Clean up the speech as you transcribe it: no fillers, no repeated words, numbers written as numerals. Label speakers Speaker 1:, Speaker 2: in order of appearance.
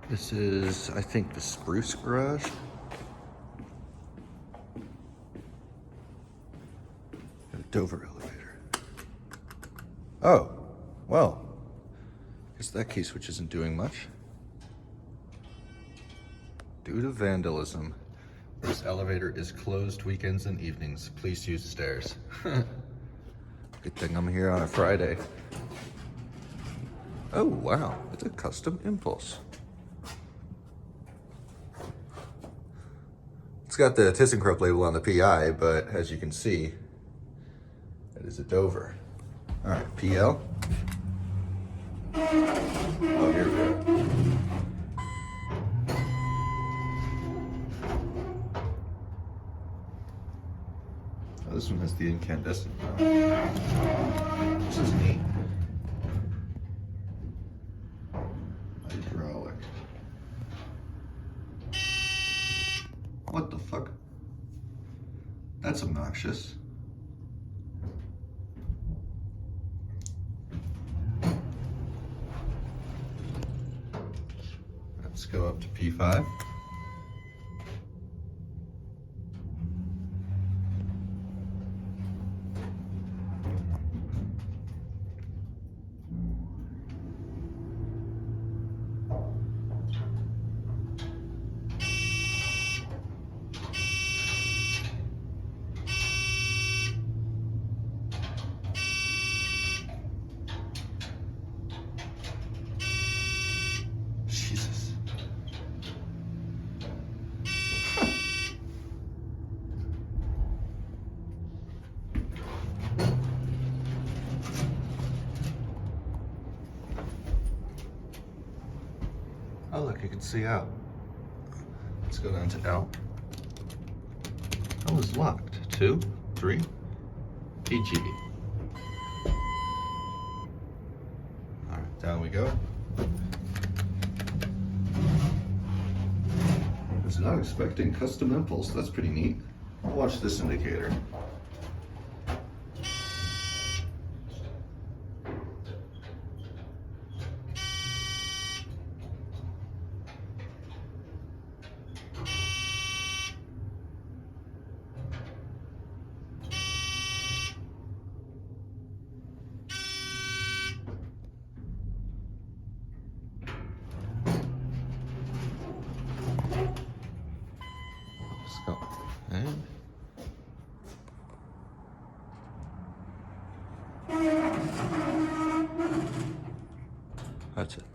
Speaker 1: This is, I think, the Spruce garage. Got a Dover elevator. Oh, well, I guess that key switch isn't doing much. Due to vandalism, this elevator is closed weekends and evenings. Please use stairs. Good thing I'm here on a Friday. Oh, wow, it's a custom impulse. It's got the ThyssenKrupp label on the PI, but as you can see, it is a Dover. All right, PL. Oh, here we go. Oh, this one has the incandescent. This is neat. Hydraulic. What the fuck? That's obnoxious. Let's go up to P5. Jesus. Oh look, you can see out. Let's go down to L. L is locked. 2, 3, PG. All right, down we go. I was not expecting custom impulse. That's pretty neat. I'll watch this indicator. Let's go. And that's it.